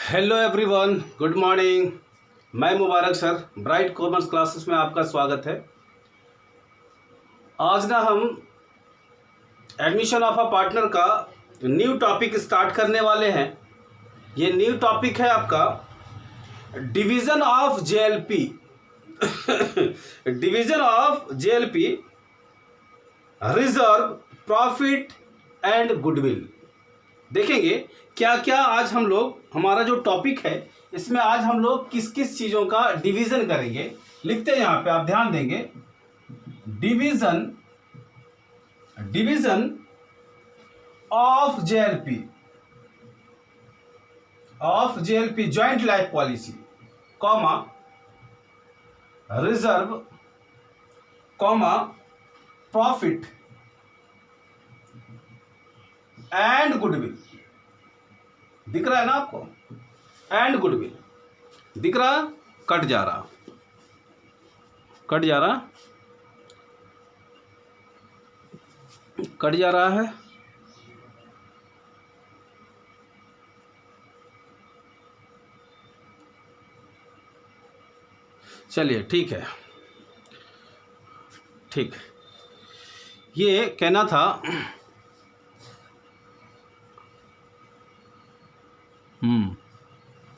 Hello everyone, good morning. मैं मुबारक sir, bright commerce classes में आपका स्वागत है। आज ना हम एडमिशन ऑफ अ पार्टनर का न्यू टॉपिक स्टार्ट करने वाले हैं। ये न्यू टॉपिक है आपका division of JLP. Division of JLP, reserve, profit and goodwill. देखेंगे क्या क्या आज हम लोग, हमारा जो टॉपिक है इसमें आज हम लोग किस किस चीज़ों का डिवीज़न करेंगे। लिखते हैं यहाँ पे, आप ध्यान देंगे। Division of JLP joint life policy, comma reserve, comma profit and goodwill. दिख रहा है ना आपको? एंड गुडविल दिख रहा? कट जा रहा है। चलिए ठीक है, ठीक। ये कहना था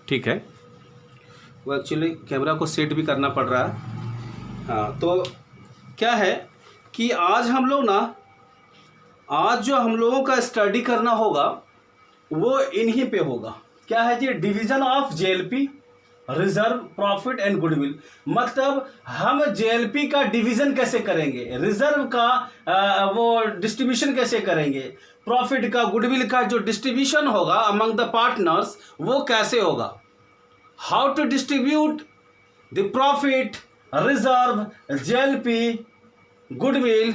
ठीक है। वो एक्चुअली कैमरा को सेट भी करना पड़ रहा है। हाँ, तो क्या है कि आज हम लोग ना, आज जो हम लोगों का स्टडी करना होगा वो इन्हीं पे होगा। क्या है जी? Division of JLP, reserve, profit and goodwill. मतलब हम जेएलपी का डिवीज़न कैसे करेंगे, रिजर्व का वो डिस्ट्रीब्यूशन कैसे करेंगे, प्रॉफिट का, गुडविल का जो डिस्ट्रीब्यूशन होगा अमंग द पार्टनर्स वो कैसे होगा, how to distribute the profit, reserve, JLP, goodwill,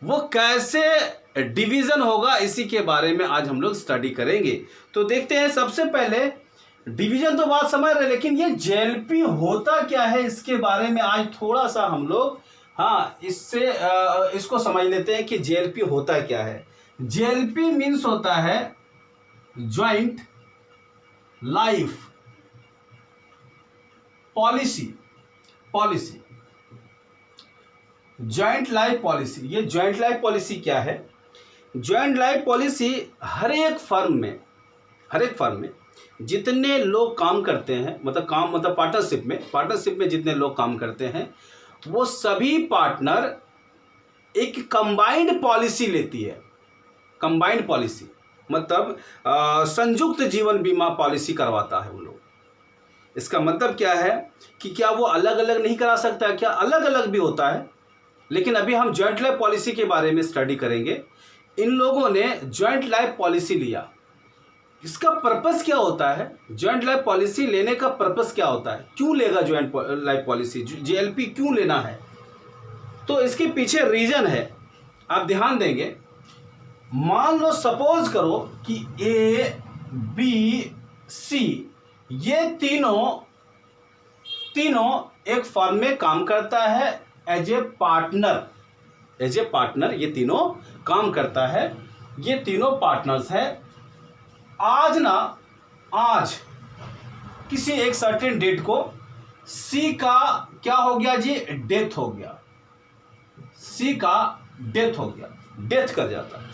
वो कैसे डिवीज़न होगा, इसी के बारे में आज हम लोग स्टडी करेंगे। तो देखते हैं, सबसे पहले डिवीज़न तो बात समझ रहे, लेकिन ये जेएलपी होता क्या है इसके बारे में आज थोड़ा सा हम लोग इसको समझ लेते हैं कि जेएलपी होता क्या है। जेएलपी मीन्स होता है joint life policy. Joint life policy, ये जॉइंट लाइफ पॉलिसी क्या है? जॉइंट लाइफ पॉलिसी हर एक फर्म में जितने लोग काम करते हैं, मतलब पार्टनरशिप में जितने लोग काम करते हैं, वो सभी पार्टनर एक कंबाइंड पॉलिसी लेती है। कंबाइंड पॉलिसी मतलब संयुक्त जीवन बीमा पॉलिसी करवाता है वो लोग। इसका मतलब क्या है कि क्या वो अलग अलग नहीं करा सकता? क्या अलग अलग भी होता है, लेकिन अभी हम जॉइंट लाइफ पॉलिसी के बारे में स्टडी करेंगे। इन लोगों ने जॉइंट लाइफ पॉलिसी लिया, इसका पर्पस क्या होता है? जॉइंट लाइफ पॉलिसी लेने का पर्पस क्या होता है? क्यों लेगा जॉइंट लाइफ पॉलिसी, जेएलपी क्यों लेना है? तो इसके पीछे रीजन है, आप ध्यान देंगे। मान लो, सपोज करो कि ए, बी, सी, ये तीनों एक फर्म में काम करता है एज ए पार्टनर। ये तीनों काम करता है, ये तीनों पार्टनर्स हैं। आज किसी एक सर्टेन डेट को सी का क्या हो गया जी? डेथ हो गया। सी का डेथ हो गया, डेथ कर जाता है।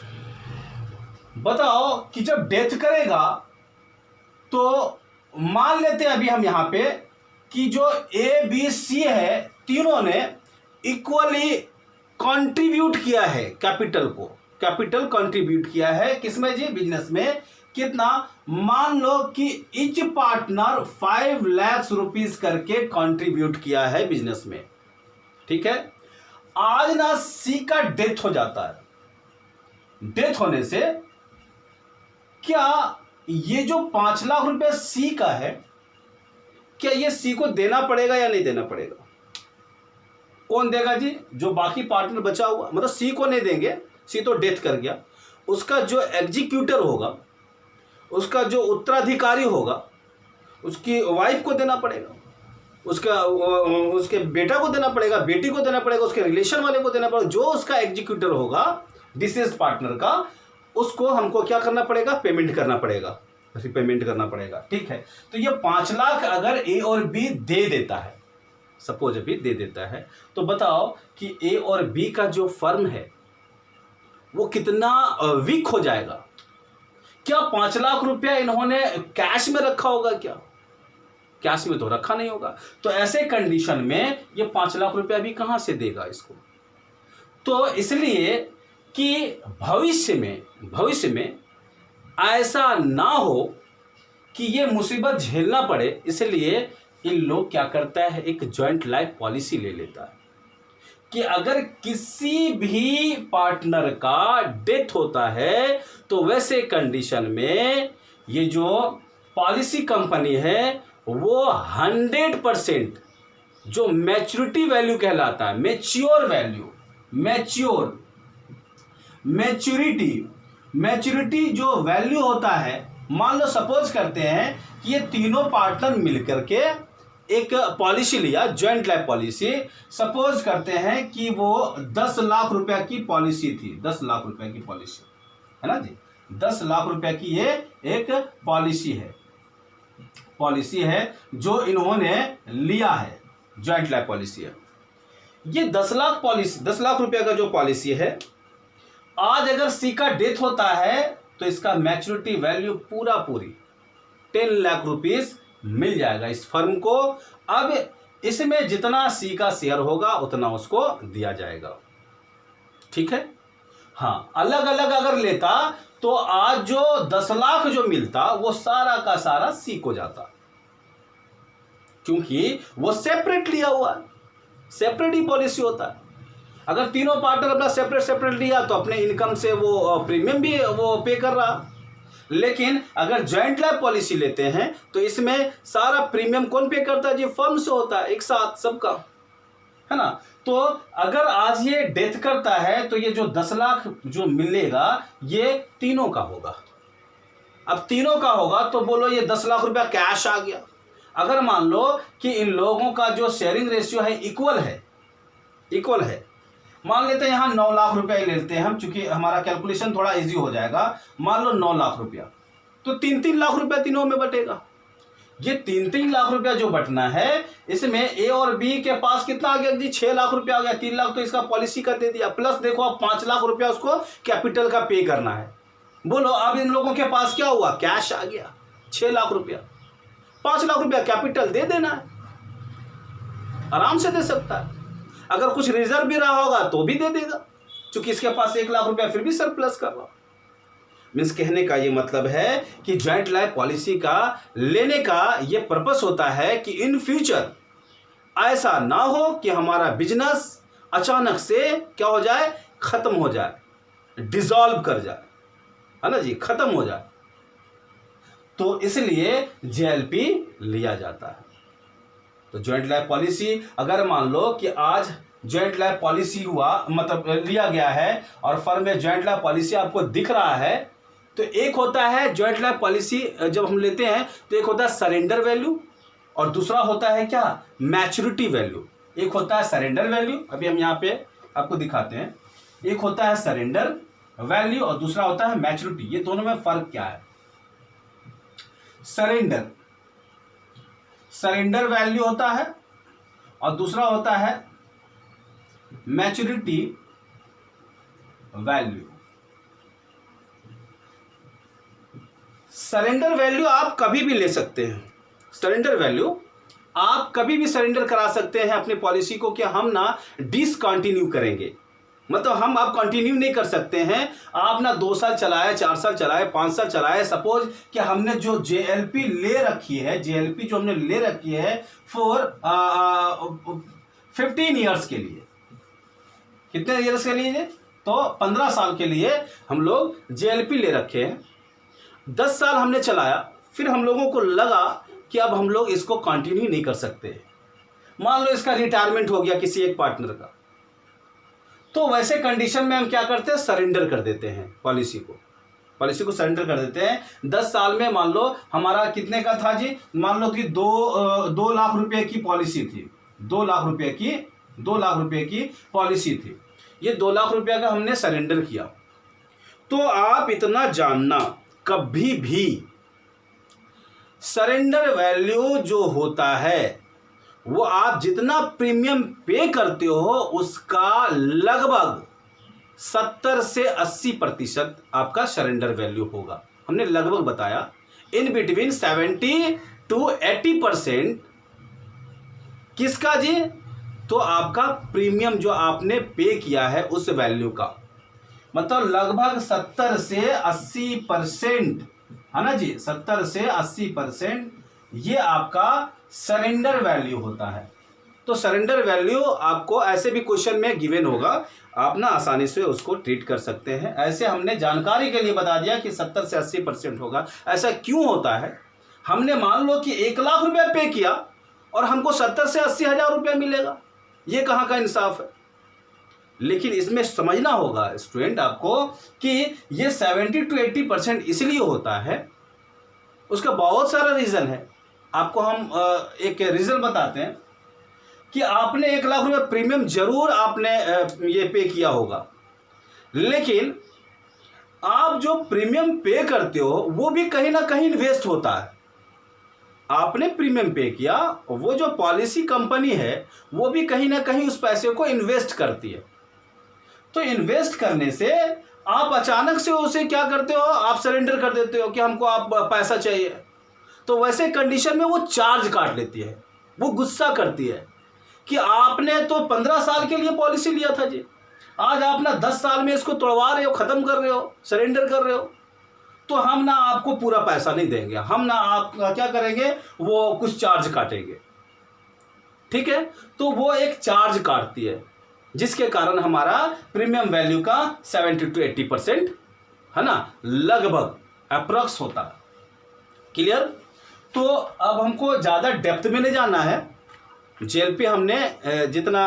बताओ कि जब डेथ करेगा तो मान लेते हैं अभी हम यहां पे कि जो ए, बी, सी है, तीनों ने इक्वली कंट्रीब्यूट किया है कैपिटल कंट्रीब्यूट किया है। किसमें जी? बिजनेस में। कितना? मान लो कि ईच पार्टनर 5 लाख रुपीस करके कंट्रीब्यूट किया है बिजनेस में। ठीक है। आज ना सी का डेथ हो जाता है। डेथ होने से क्या ये जो 5 लाख रुपए सी का है, क्या ये सी को देना पड़ेगा या नहीं देना पड़ेगा? कौन देगा जी? जो बाकी पार्टनर बचा हुआ, मतलब सी को नहीं देंगे, सी तो डेथ कर गया। उसका जो एग्जीक्यूटर होगा, उसका जो उत्तराधिकारी होगा, उसकी वाइफ को देना पड़ेगा, उसके बेटा को देना पड़ेगा, बेटी को देना पड़ेगा, उसके रिलेशन वाले को देना पड़ेगा। जो उसका एग्जीक्यूटर होगा डिसीज पार्टनर का, उसको हमको क्या करना पड़ेगा? पेमेंट करना पड़ेगा। रिपेमेंट करना पड़ेगा। ठीक है, तो ये 5 लाख अगर ए और बी दे देता है, सपोज अभी दे देता है, तो बताओ कि ए और बी का जो फर्म है वो कितना वीक हो जाएगा। क्या 5 लाख रुपया इन्होंने कैश में रखा होगा? क्या कैश में तो रखा नहीं होगा। तो ऐसे कंडीशन में ये 5 लाख रुपया भी कहां से देगा इसको? तो इसलिए कि भविष्य में ऐसा ना हो कि ये मुसीबत झेलना पड़े, इसलिए इन लोग क्या करता है, एक जॉइंट लाइफ पॉलिसी ले लेता है कि अगर किसी भी पार्टनर का डेथ होता है तो वैसे कंडीशन में ये जो पॉलिसी कंपनी है वो 100% जो मैच्योरिटी वैल्यू कहलाता है, मैच्योरिटी जो वैल्यू होता है, मान लो सपोज करते हैं कि ये तीनों पार्टनर मिलकर के एक पॉलिसी लिया, जॉइंट लाइफ पॉलिसी। सपोज करते हैं कि वो 10 लाख रुपया की पॉलिसी थी, 10 लाख रुपया की पॉलिसी है ना जी, 10 लाख रुपया की ये एक पॉलिसी है जो इन्होंने लिया है, जॉइंट लाइफ पॉलिसी है। ये 10 लाख रुपया का जो पॉलिसी है, आज अगर सी का डेथ होता है तो इसका मैच्योरिटी वैल्यू पूरी 10 लाख रुपीस मिल जाएगा इस फर्म को। अब इसमें जितना सी का शेयर होगा उतना उसको दिया जाएगा। ठीक है, हाँ, अलग अलग अगर लेता तो आज जो 10 लाख जो मिलता वो सारा का सारा सी को जाता, क्योंकि वो सेपरेट लिया हुआ है, सेपरेट ही पॉलिसी होता है। अगर तीनों पार्टनर अपना सेपरेट लिया तो अपने इनकम से वो प्रीमियम भी वो पे कर रहा, लेकिन अगर जॉइंट लाइफ पॉलिसी लेते हैं तो इसमें सारा प्रीमियम कौन पे करता है? जी फर्म से होता है, एक साथ सबका, है ना। तो अगर आज ये डेथ करता है तो ये जो 10 लाख जो मिलेगा ये तीनों का होगा। अब तीनों का होगा तो बोलो ये 10 लाख रुपया कैश आ गया। अगर मान लो कि इन लोगों का जो शेयरिंग रेशियो है इक्वल है, मान लेते हैं यहाँ 9 लाख रुपया ही लेते हैं हम, चूंकि हमारा कैलकुलेशन थोड़ा इजी हो जाएगा। मान लो 9 लाख रुपया, तो 3-3 लाख रुपया तीनों में बटेगा। ये 3-3 लाख रुपया जो बटना है, इसमें ए और बी के पास कितना आ गया जी? 6 लाख रुपया आ गया। 3 लाख तो इसका पॉलिसी का दे दिया, प्लस देखो अब 5 लाख रुपया उसको कैपिटल का पे करना है। बोलो अब इन लोगों के पास क्या हुआ? कैश आ गया 6 लाख रुपया, 5 लाख रुपया कैपिटल दे देना है, आराम से दे सकता है। अगर कुछ रिजर्व भी रहा होगा तो भी दे देगा, क्योंकि इसके पास 1 लाख रुपया फिर भी सरप्लस कर रहा। मीन्स कहने का ये मतलब है कि जॉइंट लाइफ पॉलिसी का लेने का ये पर्पस होता है कि इन फ्यूचर ऐसा ना हो कि हमारा बिजनेस अचानक से क्या हो जाए, खत्म हो जाए, डिसॉल्व कर जाए, है ना जी, खत्म हो जाए। तो इसलिए जेएलपी लिया जाता है। तो जॉइंट लाइफ पॉलिसी अगर मान लो कि आज जॉइंट लाइफ पॉलिसी हुआ, मतलब लिया गया है और फर्म में जॉइंट लाइफ पॉलिसी आपको दिख रहा है, तो एक होता है जॉइंट लाइफ पॉलिसी जब हम लेते हैं तो एक होता है सरेंडर वैल्यू और दूसरा होता है क्या? Maturity value. एक होता है सरेंडर वैल्यू, अभी हम यहाँ पे आपको दिखाते हैं। एक होता है सरेंडर वैल्यू और दूसरा होता है मैच्योरिटी। ये दोनों में फर्क क्या है? सरेंडर वैल्यू होता है और दूसरा होता है मैच्योरिटी वैल्यू। सरेंडर वैल्यू आप कभी भी ले सकते हैं, सरेंडर वैल्यू आप कभी भी सरेंडर करा सकते हैं अपनी पॉलिसी को कि हम ना डिसकंटिन्यू करेंगे, मतलब हम अब कंटिन्यू नहीं कर सकते हैं। आप ना 2 साल चलाए, 4 साल चलाए, 5 साल चलाए, सपोज कि हमने जो जेएलपी ले रखी है, जेएलपी जो हमने ले रखी है फॉर 15 ईयर्स के लिए, कितने ईयर्स के लिए? तो 15 साल के लिए हम लोग जेएलपी ले रखे हैं। 10 साल हमने चलाया, फिर हम लोगों को लगा कि अब हम लोग इसको कंटिन्यू नहीं कर सकते। मान लो इसका रिटायरमेंट हो गया किसी एक पार्टनर का, तो वैसे कंडीशन में हम क्या करते हैं? सरेंडर कर देते हैं पॉलिसी को सरेंडर कर देते हैं। 10 साल में मान लो हमारा कितने का था जी? मान लो कि 2 लाख रुपए की पॉलिसी थी, 2 लाख रुपए की पॉलिसी थी। ये 2 लाख रुपया का हमने सरेंडर किया। तो आप इतना जानना, कभी भी सरेंडर वैल्यू जो होता है वो आप जितना प्रीमियम पे करते हो उसका लगभग 70 से 80% आपका सरेंडर वैल्यू होगा। हमने लगभग बताया, इन बिटवीन 70 to 80% किसका जी? तो आपका प्रीमियम जो आपने पे किया है उस वैल्यू का, मतलब लगभग 70 से 80%, है ना जी, 70 से 80% ये आपका सरेंडर वैल्यू होता है। तो सरेंडर वैल्यू आपको ऐसे भी क्वेश्चन में गिवन होगा, आप ना आसानी से उसको ट्रीट कर सकते हैं। ऐसे हमने जानकारी के लिए बता दिया कि 70 से 80% होगा। ऐसा क्यों होता है? हमने मान लो कि 1 लाख रुपया पे किया और हमको 70 से 80 हज़ार रुपया मिलेगा, ये कहाँ का इंसाफ है? लेकिन इसमें समझना होगा स्टूडेंट आपको कि ये 70 to 80% इसलिए होता है, उसका बहुत सारा रीज़न है। आपको हम एक रीज़न बताते हैं कि आपने 1 लाख रुपये प्रीमियम जरूर आपने ये पे किया होगा, लेकिन आप जो प्रीमियम पे करते हो वो भी कहीं ना कहीं इन्वेस्ट होता है। आपने प्रीमियम पे किया, वो जो पॉलिसी कंपनी है वो भी कहीं ना कहीं उस पैसे को इन्वेस्ट करती है। तो इन्वेस्ट करने से आप अचानक से उसे क्या करते हो, आप सरेंडर कर देते हो कि हमको आप पैसा चाहिए। तो वैसे कंडीशन में वो चार्ज काट लेती है, वो गुस्सा करती है कि आपने तो 15 साल के लिए पॉलिसी लिया था जी, आज आप ना 10 साल में इसको तोड़वा रहे हो, ख़त्म कर रहे हो, सरेंडर कर रहे हो, तो हम ना आपको पूरा पैसा नहीं देंगे, हम ना आप क्या करेंगे, वो कुछ चार्ज काटेंगे। ठीक है, तो वो एक चार्ज काटती है जिसके कारण हमारा प्रीमियम वैल्यू का 70 to 80% है ना, लगभग अप्रॉक्स होता है। क्लियर? तो अब हमको ज़्यादा डेप्थ में नहीं जाना है। जेएलपी हमने जितना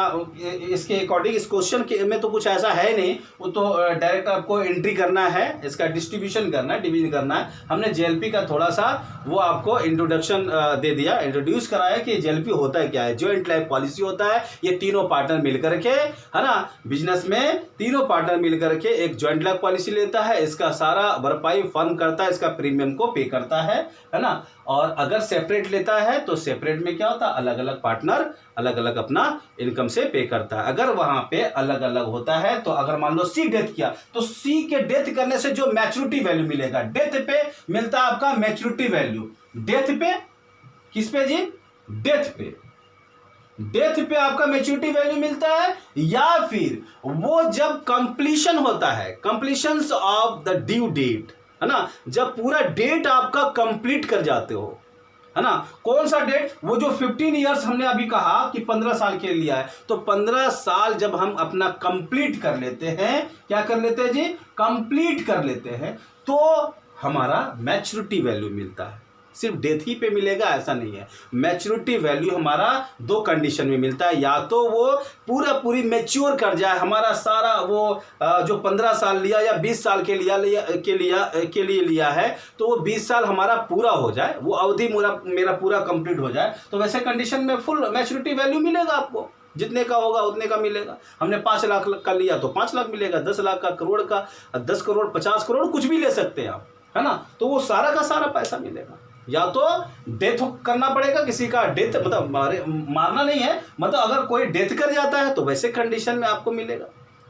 इसके अकॉर्डिंग, इस क्वेश्चन के में तो कुछ ऐसा है नहीं, वो तो डायरेक्ट आपको एंट्री करना है, इसका डिस्ट्रीब्यूशन करना है, डिवीजन करना है। हमने जेएलपी का थोड़ा सा वो आपको इंट्रोडक्शन दे दिया, इंट्रोड्यूस कराया कि जेएलपी होता है क्या है। जॉइंट लाइफ पॉलिसी होता है, ये तीनों पार्टनर मिलकर के, है ना, बिजनेस में तीनों पार्टनर मिलकर के एक जॉइंट लाइफ पॉलिसी लेता है, इसका सारा भरपाई फर्म करता है, इसका प्रीमियम को पे करता है ना। और अगर सेपरेट लेता है तो सेपरेट में क्या होता है, अलग अलग पार्टनर अलग अलग अपना इनकम से पे करता है। अगर वहां पे अलग अलग होता है तो अगर मान लो सी डेथ किया तो सी के डेथ करने से जो मैच्योरिटी वैल्यू मिलेगा, डेथ पे मिलता है आपका मैच्योरिटी वैल्यू। डेथ पे, किस पे जी? डेथ पे, डेथ पे आपका मैच्योरिटी वैल्यू मिलता है, या फिर वो जब कंप्लीशन होता है, completion of the due date, है ना, जब पूरा डेट आपका कंप्लीट कर जाते हो, है ना। कौन सा डेट? वो जो 15 ईयर्स हमने अभी कहा कि 15 साल के लिए लिया है, तो 15 साल जब हम अपना कंप्लीट कर लेते हैं, क्या कर लेते हैं जी? कंप्लीट कर लेते हैं, तो हमारा मैच्योरिटी वैल्यू मिलता है। सिर्फ डेथ ही पे मिलेगा ऐसा नहीं है, मैच्योरिटी वैल्यू हमारा 2 कंडीशन में मिलता है। या तो वो पूरी मैच्योर कर जाए, हमारा सारा वो जो 15 साल लिया या 20 साल के लिए लिया है, तो वो 20 साल हमारा पूरा हो जाए, वो अवधि मेरा पूरा कंप्लीट हो जाए, तो वैसे कंडीशन में फुल मैच्योरिटी वैल्यू मिलेगा आपको। जितने का होगा उतने का मिलेगा। हमने 5 लाख का लिया तो 5 लाख मिलेगा, 10 लाख का, करोड़ का, 10 करोड़, 50 करोड़, कुछ भी ले सकते हैं आप, है ना। तो वो सारा का सारा पैसा मिलेगा। या तो डेथ करना पड़ेगा किसी का, डेथ मतलब मारना नहीं है, मतलब अगर कोई डेथ कर जाता है तो वैसे कंडीशन में आपको मिलेगा।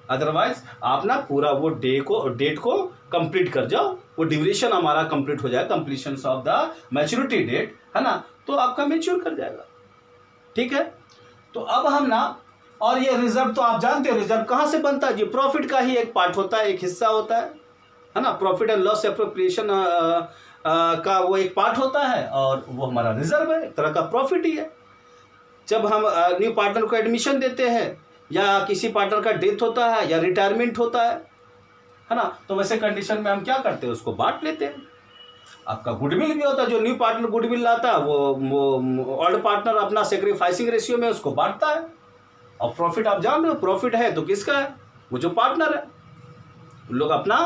अदरवाइज आप ना पूरा वो डेट को कंप्लीट कर जाओ, वो ड्यूरेशन हमारा कंप्लीट हो जाए, completion of the maturity date, है ना, तो आपका मैच्योर कर जाएगा। ठीक है, तो अब हम ना, और ये रिजर्व तो आप जानते हो, रिजर्व कहाँ से बनता है जी? प्रॉफिट का ही एक पार्ट होता है, एक हिस्सा होता है ना। प्रॉफिट एंड लॉस एप्रोप्रिएशन का वो एक पार्ट होता है, और वो हमारा रिजर्व है, एक तरह का प्रॉफिट ही है। जब हम न्यू पार्टनर को एडमिशन देते हैं, या किसी पार्टनर का डेथ होता है, या रिटायरमेंट होता है ना, तो वैसे कंडीशन में हम क्या करते हैं, उसको बांट लेते हैं। आपका गुडविल भी होता है, जो न्यू पार्टनर गुडविल लाता है वो ओल्ड पार्टनर अपना सेक्रीफाइसिंग रेशियो में उसको बांटता है। और प्रॉफिट आप जान रहे हो, प्रॉफिट है तो किसका है? वो जो पार्टनर है, लोग अपना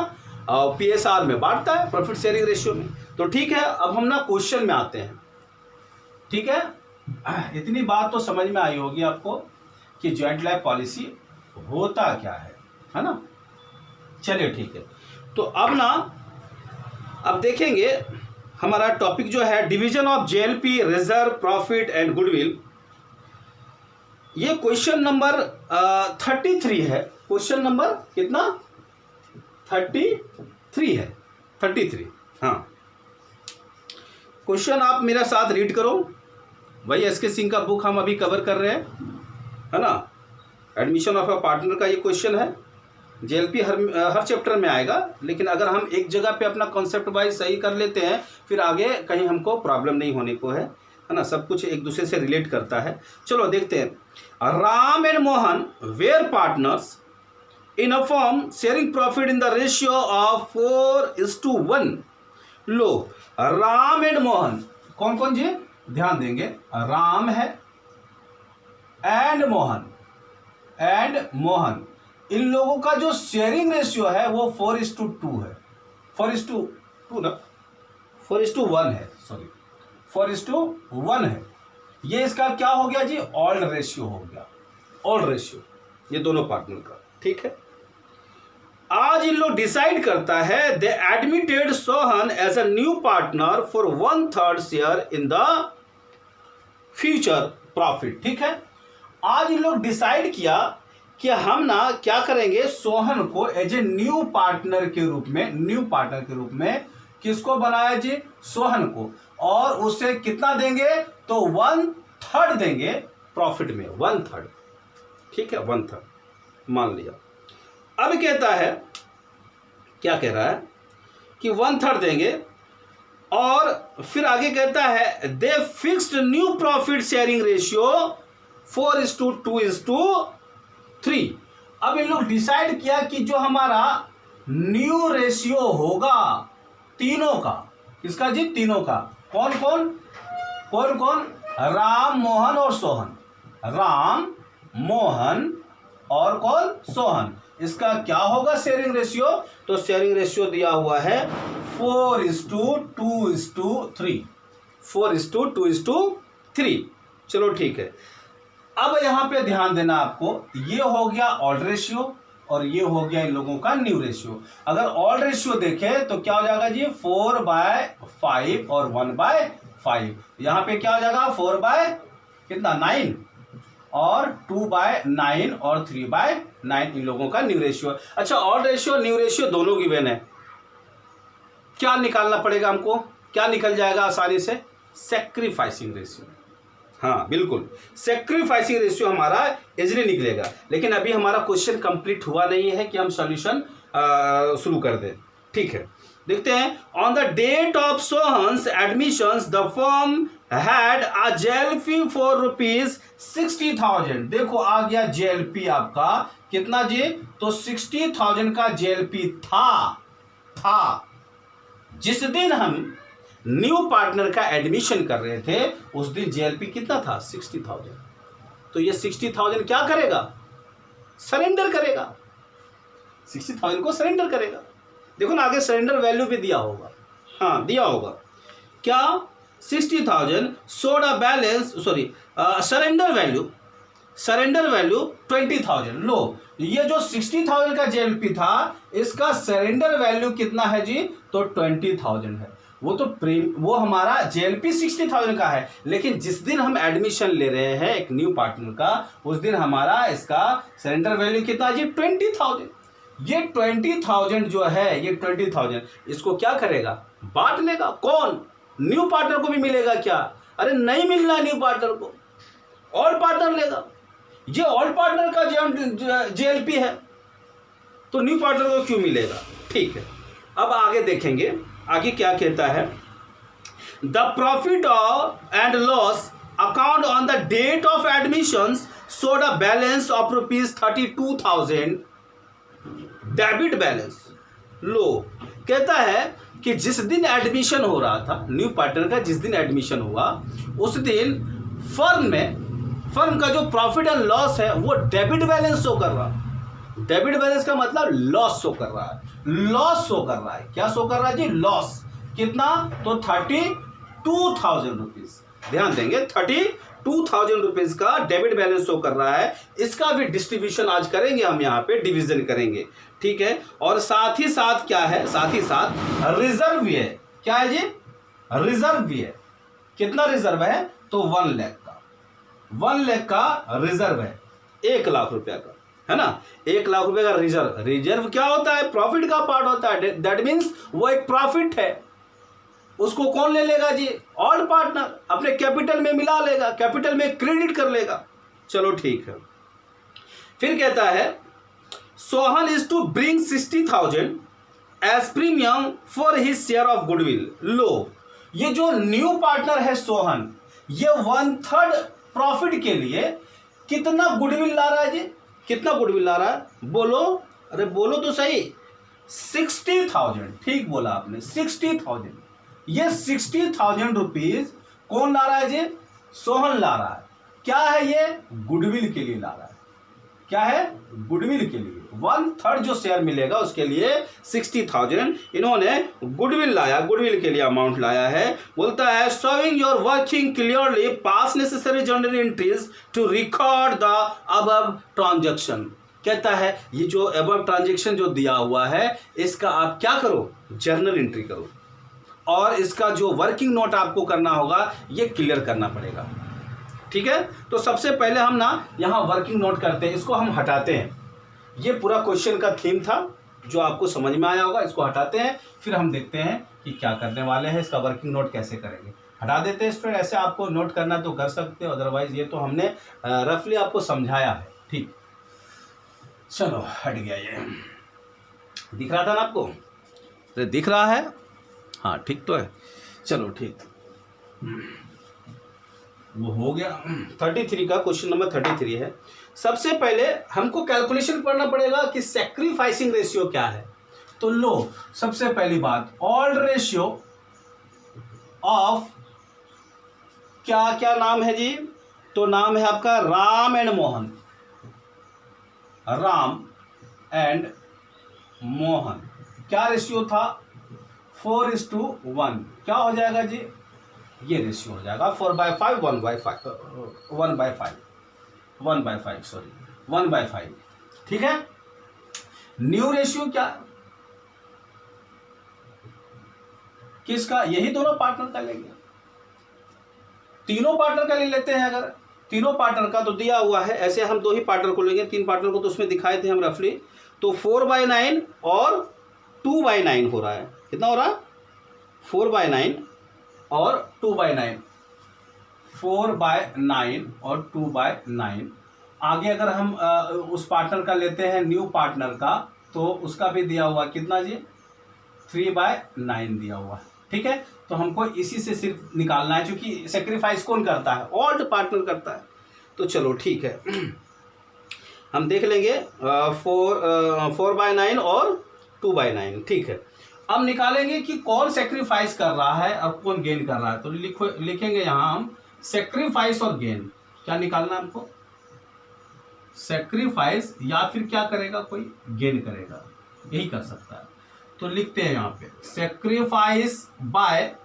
PSR में बांटता है, प्रॉफिट शेयरिंग रेशियो में। तो ठीक है, अब हम ना क्वेश्चन में आते हैं। ठीक है, इतनी बात तो समझ में आई होगी आपको कि जॉइंट लाइफ पॉलिसी होता क्या है ना। चलिए ठीक है, तो अब ना, अब देखेंगे हमारा टॉपिक जो है division of JLP, reserve, profit and goodwill. ये क्वेश्चन नंबर 33 है। क्वेश्चन नंबर कितना? 33 है, 33। हाँ, क्वेश्चन आप मेरे साथ रीड करो। वही एसके सिंह का बुक हम अभी कवर कर रहे हैं, है ना। एडमिशन ऑफ अ पार्टनर का ये क्वेश्चन है। जेएलपी हर चैप्टर में आएगा, लेकिन अगर हम एक जगह पे अपना कॉन्सेप्ट वाइज सही कर लेते हैं, फिर आगे कहीं हमको प्रॉब्लम नहीं होने को है ना। सब कुछ एक दूसरे से रिलेट करता है। चलो देखते हैं। Ram and Mohan were partners in a firm sharing profit in the ratio of 4:1। लो, राम एंड मोहन कौन कौन जी? ध्यान देंगे, राम है एंड मोहन, इन लोगों का जो शेयरिंग रेशियो है वो 4:2 है। 4:2 ना, 4:1 है, सॉरी 4:1 है। ये इसका क्या हो गया जी? ऑल्ड रेशियो हो गया, ऑल्ड रेशियो ये दोनों पार्टनर का। ठीक है, आज इन लोग डिसाइड करता है they admitted Sohan as a new partner for 1/3 share in the future profit. ठीक है, आज इन लोग डिसाइड किया कि हम ना क्या करेंगे, सोहन को एज ए न्यू पार्टनर के रूप में किसको बनाया जी? सोहन को। और उसे कितना देंगे? तो 1/3 देंगे प्रॉफिट में, 1/3। ठीक है, 1/3 मान लिया। अब कहता है, क्या कह रहा है कि 1/3 देंगे, और फिर आगे कहता है दे fixed new profit sharing ratio 4:2:3। अब इन लोग डिसाइड किया कि जो हमारा न्यू रेशियो होगा तीनों का, किसका जी? तीनों का। कौन कौन? राम, मोहन और सोहन। राम, मोहन और कौन? सोहन। इसका क्या होगा शेयरिंग रेशियो? तो शेयरिंग रेशियो दिया हुआ है 4:2:3। 4:2:3। चलो ठीक है। अब यहां पे ध्यान देना आपको, ये हो गया ओल्ड रेशियो और ये हो गया इन लोगों का न्यू रेशियो। अगर ओल्ड रेशियो देखें तो क्या हो जाएगा जी? 4/5 और 1/5। यहां पे क्या हो जाएगा? 4/9 और 2/9 और 3/9 इन लोगों का न्यू रेशियो। अच्छा, ओल्ड रेशियो न्यू रेशियो दोनों गिवन है। क्या निकालना पड़ेगा हमको? क्या निकल जाएगा आसानी से? Sacrificing ratio. हाँ बिल्कुल, सैक्रिफाइसिंग रेशियो हमारा इजीली निकलेगा। लेकिन अभी हमारा क्वेश्चन कंप्लीट हुआ नहीं है कि हम सॉल्यूशन शुरू कर दें। ठीक है, देखते हैं। On the date of Sohan's admissions the firm had a JLP for ₹60,000। देखो आ गया जेएलपी आपका कितना जी? तो 60,000 का जेएलपी था। जिस दिन हम न्यू पार्टनर का एडमिशन कर रहे थे उस दिन जेएलपी कितना था? 60,000। तो ये 60,000 क्या करेगा? सरेंडर करेगा। 60,000 को सरेंडर करेगा। देखो ना, आगे सरेंडर वैल्यू भी दिया होगा। हाँ दिया होगा। क्या? 60,000 सोड a balance, sorry surrender value 20,000। लो, ये जो 60,000 का जेएलपी था इसका सरेंडर वैल्यू कितना है जी? तो 20,000 है। वो हमारा जेएलपी 60,000 का है, लेकिन जिस दिन हम एडमिशन ले रहे हैं एक न्यू पार्टनर का, उस दिन हमारा इसका सरेंडर वैल्यू कितना जी? 20,000। ये 20,000 जो है, ये 20,000 इसको क्या करेगा? बांट लेगा। कौन? न्यू पार्टनर को भी मिलेगा क्या? अरे नहीं मिलना न्यू पार्टनर को, और पार्टनर लेगा। ये ओल्ड पार्टनर का जेएलपी है, तो न्यू पार्टनर को क्यों मिलेगा? ठीक है, अब आगे देखेंगे आगे क्या कहता है। The profit and loss account on the date of admissions showed a balance of ₹32,000 debit balance. लो, कहता है कि जिस दिन एडमिशन हो रहा था न्यू पार्टनर का, जिस दिन एडमिशन हुआ उस दिन फर्म का जो प्रॉफिट एंड लॉस है वो डेबिट बैलेंस शो कर रहा है। डेबिट बैलेंस का मतलब लॉस शो कर रहा है। लॉस शो कर रहा है। क्या शो कर रहा है जी? लॉस। कितना? तो 32,000 रुपीज। ध्यान देंगे, 32,000 रुपीज का डेबिट बैलेंस शो कर रहा है। इसका भी डिस्ट्रीब्यूशन आज करेंगे, हम यहाँ पे डिवीजन करेंगे। ठीक है, और साथ ही साथ क्या है? साथ ही साथ रिजर्व भी है। क्या है जी? रिजर्व भी है। कितना रिजर्व है? तो 1 लाख का, 1 लाख का रिजर्व है, 1 लाख रुपया का, है ना। 1 लाख रुपए का रिजर्व। रिजर्व क्या होता है? प्रॉफिट का पार्ट होता है। दैट मीन्स वो एक प्रॉफिट है, उसको कौन ले लेगा जी? ऑड पार्टनर अपने कैपिटल में मिला लेगा, कैपिटल में क्रेडिट कर लेगा। चलो ठीक है। फिर कहता है Sohan is to bring 60,000 as premium for his share of goodwill. लो, ये जो न्यू पार्टनर है सोहन, ये 1/3 प्रॉफिट के लिए कितना गुडविल ला रहा है जी? कितना गुडविल ला रहा है? बोलो, अरे बोलो तो सही। 60,000। ठीक बोला आपने, 60,000। ये 60,000 रुपीज कौन ला रहा है जी? सोहन ला रहा है। क्या है ये? गुडविल के लिए ला रहा है। क्या है? गुडविल के लिए। 1/3 जो शेयर मिलेगा उसके लिए 60,000 इन्होंने गुडविल लाया, गुडविल के लिए अमाउंट लाया है। बोलता है showing your working clearly pass necessary journal entries to record the above transaction. कहता है ये जो अबव ट्रांजैक्शन जो दिया हुआ है इसका आप क्या करो? जर्नल एंट्री करो, और इसका जो वर्किंग नोट आपको करना होगा ये क्लियर करना पड़ेगा। ठीक है, तो सबसे पहले हम ना यहाँ वर्किंग नोट करते हैं, इसको हम हटाते हैं। ये पूरा क्वेश्चन का थीम था जो आपको समझ में आया होगा। इसको हटाते हैं, फिर हम देखते हैं कि क्या करने वाले हैं, इसका वर्किंग नोट कैसे करेंगे। हटा देते हैं स्टूडेंट। ऐसे आपको नोट करना तो कर सकते हो, अदरवाइज ये तो हमने रफली आपको समझाया है। ठीक, चलो हट गया। ये दिख रहा था ना आपको? तो दिख रहा है, हाँ ठीक तो है। चलो ठीक, वो हो गया। 33 का क्वेश्चन नंबर 33 है। सबसे पहले हमको कैलकुलेशन करना पड़ेगा कि सैक्रिफाइसिंग रेशियो क्या है। तो लो, सबसे पहली बात, ऑल्ड रेशियो ऑफ क्या क्या नाम है जी? तो नाम है आपका राम एंड मोहन। राम एंड मोहन क्या रेशियो था? 4:1। क्या हो जाएगा जी? ये रेशियो हो जाएगा 4/5, 1/5। ठीक है। न्यू रेशियो क्या? किसका? यही दोनों पार्टनर का लेंगे, तीनों पार्टनर का ले लेते हैं। अगर तीनों पार्टनर का तो दिया हुआ है, ऐसे हम 2 ही पार्टनर को लेंगे, 3 पार्टनर को तो उसमें दिखाए थे हम रफली। तो 4/9 और 2/9 हो रहा है। कितना हो रहा है? 4/9 और 2/9, 4/9 और 2/9। आगे अगर हम उस पार्टनर का लेते हैं, न्यू पार्टनर का, तो उसका भी दिया हुआ कितना जी? 3/9 दिया हुआ है। ठीक है, तो हमको इसी से सिर्फ निकालना है, क्योंकि सेक्रीफाइस कौन करता है? ऑल्ड पार्टनर करता है। तो चलो ठीक है, हम देख लेंगे 4/9 और 2/9। ठीक है, अब निकालेंगे कि कौन सेक्रीफाइस कर रहा है और कौन गेन कर रहा है। तो लिखेंगे यहाँ हम सेक्रीफाइस और गेन। क्या निकालना है हमको? सेक्रीफाइस या फिर क्या करेगा? कोई गेन करेगा, यही कर सकता है। तो लिखते हैं यहाँ पे sacrifice by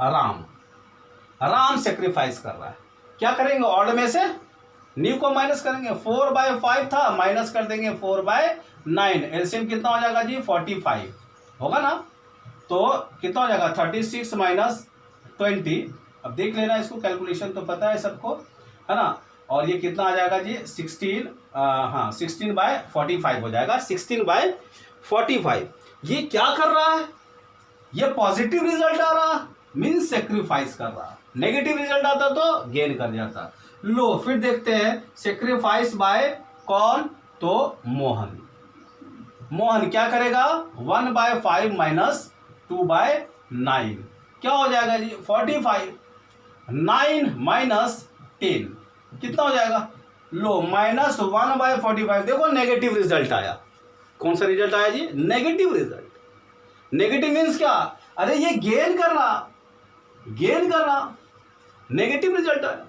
Ram. Ram sacrifice कर रहा है। क्या करेंगे? ऑड में से न्यू को माइनस करेंगे। 4/5 था, माइनस कर देंगे 4/9। एलसीएम कितना हो जाएगा जी? 45 होगा ना। तो कितना हो जाएगा? 36 माइनस 20। अब देख लेना इसको, कैलकुलेशन तो पता है सबको, है ना। और ये कितना आ जाएगा जी? 16/45 हो जाएगा। 16/45। ये क्या कर रहा है? ये पॉजिटिव रिजल्ट आ रहा, मीन्स सेक्रीफाइस कर रहा। नेगेटिव रिजल्ट आता तो गेन कर जाता। लो, फिर देखते हैं सेक्रीफाइस बाय कौन? तो मोहन। मोहन क्या करेगा? 1/5 माइनस 2/9 क्या हो जाएगा जी? 45। 9 माइनस 10 कितना हो जाएगा? लो, -1/45। देखो नेगेटिव रिजल्ट आया। कौन सा रिजल्ट आया जी? Negative result. नेगेटिव मीन्स क्या? अरे ये गेन कर रहा, नेगेटिव रिजल्ट आया।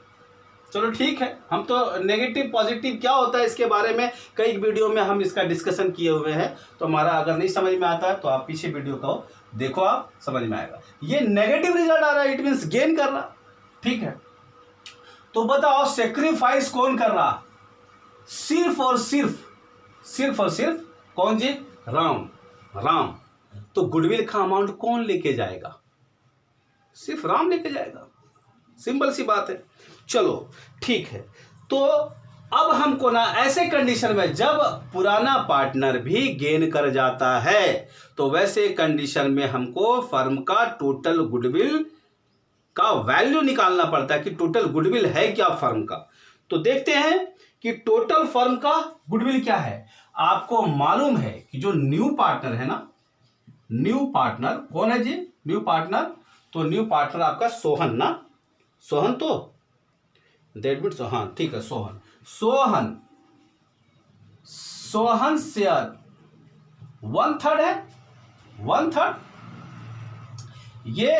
चलो ठीक है, हम तो नेगेटिव पॉजिटिव क्या होता है इसके बारे में कई वीडियो में हम इसका डिस्कशन किए हुए हैं। तो हमारा अगर नहीं समझ में आता है तो आप पीछे वीडियो को देखो, आप समझ में आएगा। ये नेगेटिव रिजल्ट आ रहा है, इट मीन्स गेन कर रहा। ठीक है, तो बताओ सेक्रीफाइस कौन कर रहा? सिर्फ और सिर्फ कौन जी? राम। तो गुडविल का अमाउंट कौन लेके जाएगा? सिर्फ राम लेके जाएगा। सिंपल सी बात है। चलो ठीक है, तो अब हमको ना ऐसे कंडीशन में जब पुराना पार्टनर भी गेन कर जाता है तो वैसे कंडीशन में हमको फर्म का टोटल गुडविल का वैल्यू निकालना पड़ता है कि टोटल गुडविल है क्या फर्म का। तो देखते हैं कि टोटल फर्म का गुडविल क्या है। आपको मालूम है कि जो न्यू पार्टनर है ना, न्यू पार्टनर कौन है जी? न्यू पार्टनर, तो न्यू पार्टनर आपका सोहन ना, सोहन, तो दैट मीन्स हाँ ठीक है, सोहन। सोहन शेयर 1/3 है, 1/3। ये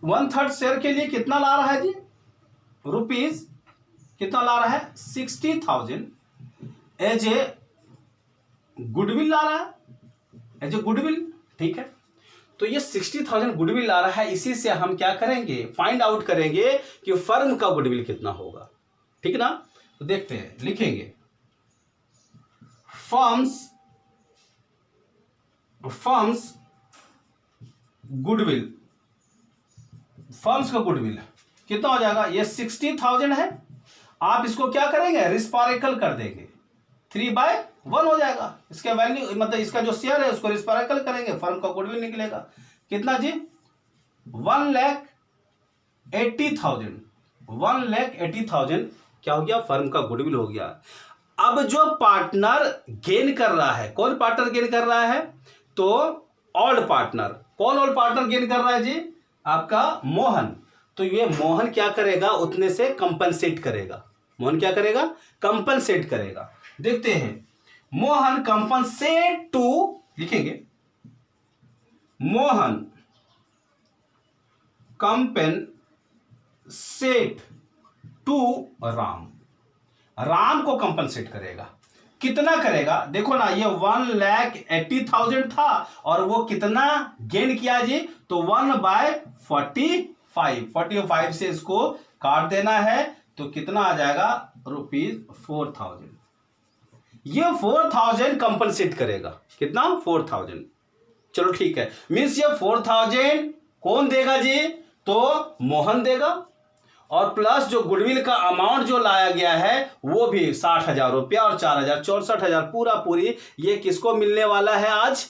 1/3 शेयर के लिए कितना ला रहा है जी? रुपीज कितना ला रहा है? 60,000 एज ए गुडविल ला रहा है, एज ए गुडविल। ठीक है, तो ये 60,000 गुडविल ला रहा है। इसी से हम क्या करेंगे? फाइंड आउट करेंगे कि फर्म का गुडविल कितना होगा। ठीक ना? तो देखते हैं, लिखेंगे फर्म्स गुडविल, फर्म्स का गुडविल कितना हो जाएगा? ये 60,000 है। आप इसको क्या करेंगे? रिस्पारिकल कर देंगे, 3/1 हो जाएगा। इसके वैल्यू मतलब इसका जो शेयर है उसको रिस्पारिकल करेंगे, फर्म का गुडविल निकलेगा। कितना जी? 1,80,000। 1,80,000 क्या हो गया? फर्म का गुडविल हो गया। अब जो पार्टनर गेन कर रहा है, कौन पार्टनर गेन कर रहा है? तो ओल्ड पार्टनर। कौन ओल्ड पार्टनर गेन कर रहा है जी? आपका मोहन। तो ये मोहन क्या करेगा? उतने से कंपनसेट करेगा। मोहन क्या करेगा? कंपनसेट करेगा। देखते हैं, मोहन कंपनसेट टू, लिखेंगे मोहन कंपनसेट टू राम। राम को कंपनसेट करेगा। कितना करेगा? देखो ना, ये 1,80,000 था और वो कितना गेन किया जी? तो 1/45 से इसको काट देना है तो कितना आ जाएगा? ₹4,000। ये 4,000 कंपनसेट करेगा। कितना? 4,000। चलो ठीक है, मीन्स ये 4,000 कौन देगा जी? तो मोहन देगा, और प्लस जो गुडविल का अमाउंट जो लाया गया है वो भी 60,000 रुपया और 4,000 64,000 पूरा पूरी ये किसको मिलने वाला है आज?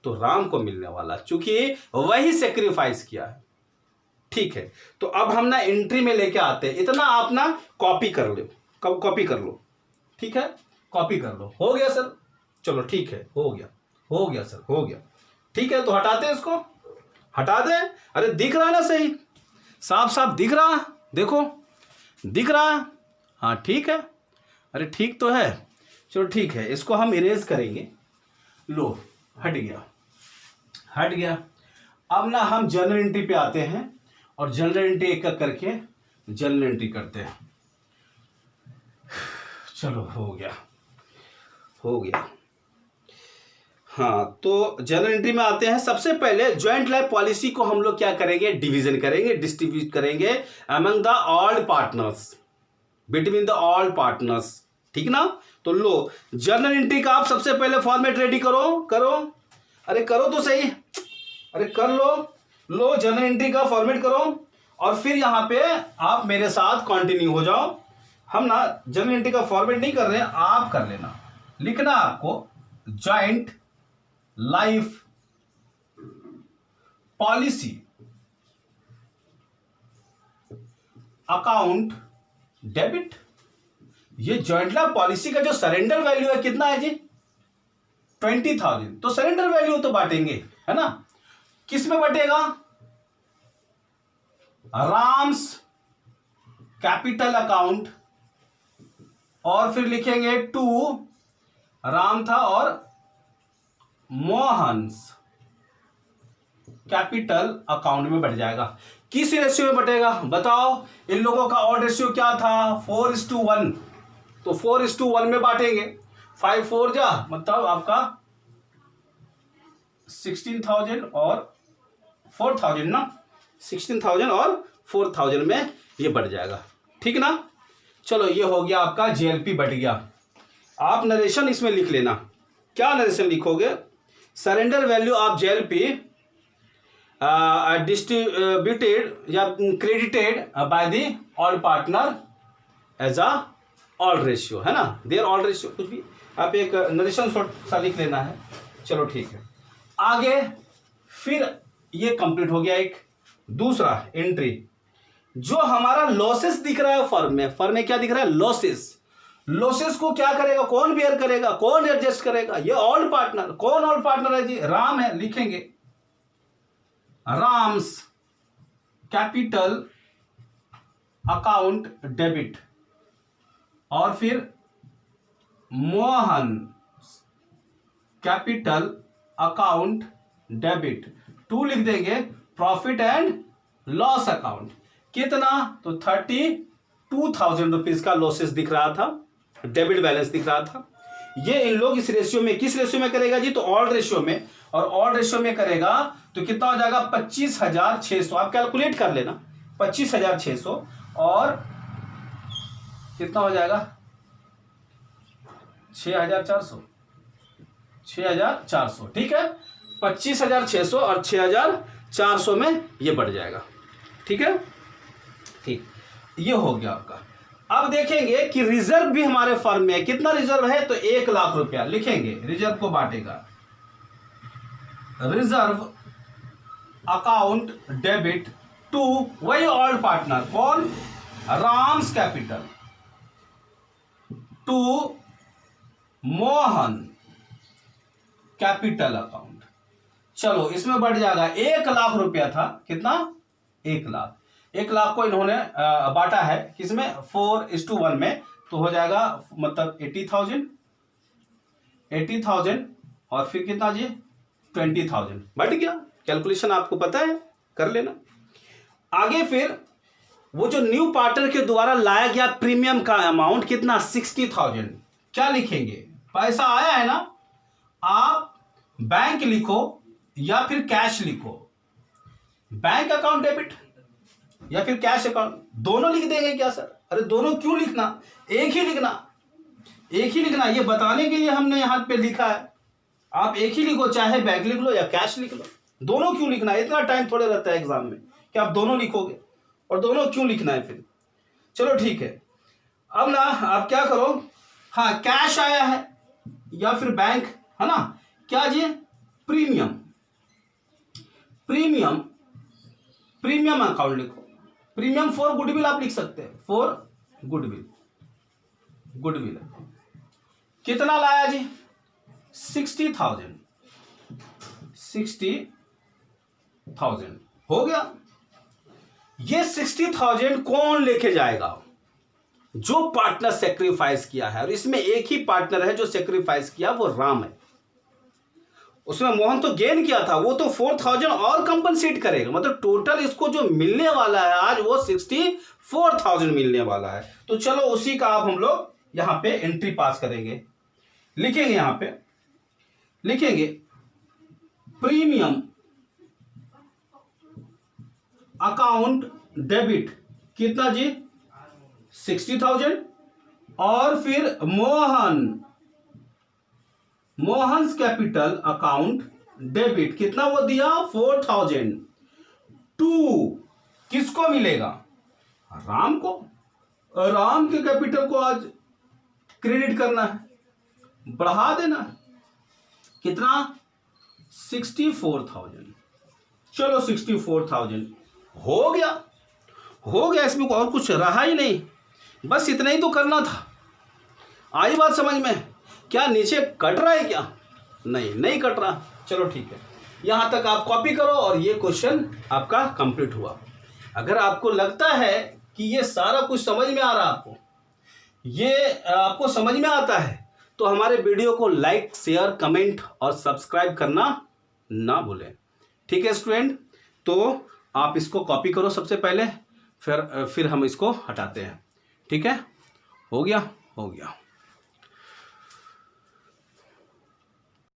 तो राम को मिलने वाला, चूंकि वही सेक्रीफाइस किया है। ठीक है, तो अब हम ना एंट्री में लेके आते हैं। इतना आप ना कॉपी कर लो, कब कॉपी कर लो। ठीक है, कॉपी कर लो। हो गया सर? चलो ठीक है, हो गया, हो गया सर, हो गया। ठीक है, तो हटाते हैं इसको, हटा दे। अरे दिख रहा है ना सही, साफ साफ दिख रहा, देखो दिख रहा। हाँ ठीक है, अरे ठीक तो है। चलो ठीक है, इसको हम इरेज करेंगे। लो हट गया, हट गया। अब ना हम जर्नल एंट्री पे आते हैं और जर्नल एंट्री एक एक करके जर्नल एंट्री करते हैं। चलो हो गया, हो गया। हाँ, तो जर्नल एंट्री में आते हैं। सबसे पहले ज्वाइंट लाइफ पॉलिसी को हम लोग क्या करेंगे? डिवीजन करेंगे, डिस्ट्रीब्यूट करेंगे among the all partners, between the all partners. ठीक ना? तो लो जर्नल एंट्री का आप सबसे पहले फॉर्मेट रेडी करो, करो, अरे करो तो सही, अरे कर लो। लो जर्नल एंट्री का फॉर्मेट करो और फिर यहां पे आप मेरे साथ कंटिन्यू हो जाओ। हम ना जर्नल एंट्री का फॉर्मेट नहीं कर रहे हैं, आप कर लेना। लिखना आपको joint life policy account debit. ये ज्वाइंट लाइफ पॉलिसी का जो सरेंडर वैल्यू है कितना है जी? 20,000। तो सरेंडर वैल्यू तो बांटेंगे, है ना? किस में बटेगा? राम्स कैपिटल अकाउंट, और फिर लिखेंगे टू, राम था और मोहन्स कैपिटल अकाउंट में बढ़ जाएगा। किस रेशियो में बटेगा बताओ? इन लोगों का ऑड रेशियो क्या था? 4:1। तो 4:1 में बांटेंगे। 5 4 जा मतलब आपका 16,000 और 4,000 ना, 16,000 और 4,000 में ये बढ़ जाएगा। ठीक ना? चलो ये हो गया आपका जेएलपी बढ़ गया। आप नरेशन इसमें लिख लेना। क्या नरेशन लिखोगे? Surrender value of JLP distributed या credited by the all partner as a all ratio, है ना, देयर ऑल रेशियो, कुछ भी आप एक नरेशन शॉर्ट सा लिख लेना है। चलो ठीक है, आगे फिर ये कंप्लीट हो गया। एक दूसरा एंट्री, जो हमारा लॉसेस दिख रहा है फर्म में क्या दिख रहा है, लॉसेस को क्या करेगा, कौन बेयर करेगा, कौन एडजस्ट करेगा, ये ऑल पार्टनर। कौन ऑल पार्टनर है जी, राम है, लिखेंगे राम्स कैपिटल अकाउंट डेबिट, और फिर मोहन कैपिटल अकाउंट डेबिट, 2 लिख देंगे प्रॉफिट एंड लॉस अकाउंट। कितना, तो 32,000 रुपीज का लॉसेस दिख रहा था, डेबिट बैलेंस दिख रहा था। ये इन लोग इस रेशियो में, किस रेशियो में करेगा जी, तो ऑड रेशियो में, और ऑड रेशियो में करेगा तो कितना हो जाएगा 25,600, आप कैलकुलेट कर लेना, 25,600 और कितना हो जाएगा 6,400, ठीक है, 25,600 और 6,400 में ये बढ़ जाएगा, ठीक है, ठीक, ये हो गया आपका। अब देखेंगे कि रिजर्व भी हमारे फर्म में कितना रिजर्व है, तो 1 लाख रुपया लिखेंगे, रिजर्व को बांटेगा, रिजर्व अकाउंट डेबिट टू वही ऑल पार्टनर, कौन, Ram's capital, to Mohan capital account. चलो इसमें बढ़ जाएगा, 1 लाख रुपया था, कितना, 1 लाख, 1 लाख को इन्होंने बांटा है किसमें, 4:1 में, तो हो जाएगा मतलब 80,000 और फिर कितना जी 20,000, बढ़ गया। कैलकुलेशन आपको पता है, कर लेना। आगे फिर वो जो न्यू पार्टनर के द्वारा लाया गया प्रीमियम का अमाउंट कितना, 60,000, क्या लिखेंगे, पैसा आया है ना, आप बैंक लिखो या फिर कैश लिखो, बैंक अकाउंट डेबिट या फिर कैश अकाउंट, दोनों लिख देंगे क्या सर, अरे दोनों क्यों लिखना, एक ही लिखना, ये बताने के लिए हमने यहां पे लिखा है। आप एक ही लिखो, चाहे बैंक लिख लो या कैश लिख लो, दोनों क्यों लिखना है, इतना टाइम थोड़े रहता है एग्जाम में कि आप दोनों लिखोगे, और दोनों क्यों लिखना है फिर। चलो ठीक है, अब ना आप क्या करो, हाँ कैश आया है या फिर बैंक, है ना, क्या जी, प्रीमियम अकाउंट लिखो, प्रीमियम फॉर गुडविल आप लिख सकते हैं, फॉर गुडविल कितना लाया जी, 60,000 हो गया। ये 60,000 कौन लेके जाएगा, जो पार्टनर सेक्रीफाइस किया है, और इसमें एक ही पार्टनर है जो सेक्रीफाइस किया, वो राम है। उसमें मोहन तो गेन किया था, वो तो 4,000 और कंपनसेट करेगा, मतलब टोटल इसको जो मिलने वाला है आज वो 64,000 मिलने वाला है। तो चलो उसी का अब हम लोग यहां पे एंट्री पास करेंगे, लिखेंगे, यहां पे लिखेंगे प्रीमियम अकाउंट डेबिट कितना जी, 60,000, और फिर मोहन्स कैपिटल अकाउंट डेबिट कितना वो दिया, 4,000, टू किसको मिलेगा, राम को, राम के कैपिटल को आज क्रेडिट करना है, बढ़ा देना है, कितना, 64,000। चलो 64,000 हो गया, इसमें और कुछ रहा ही नहीं, बस इतना ही तो करना था। आई बात समझ में, क्या नीचे कट रहा है क्या, नहीं कट रहा, चलो ठीक है, यहां तक आप कॉपी करो और ये क्वेश्चन आपका कंप्लीट हुआ। अगर आपको लगता है कि ये सारा कुछ समझ में आ रहा, आपको समझ में आता है, तो हमारे वीडियो को लाइक, शेयर, कमेंट और सब्सक्राइब करना ना भूलें, ठीक है स्टूडेंट। तो आप इसको कॉपी करो सबसे पहले, फिर हम इसको हटाते हैं, ठीक है, हो गया।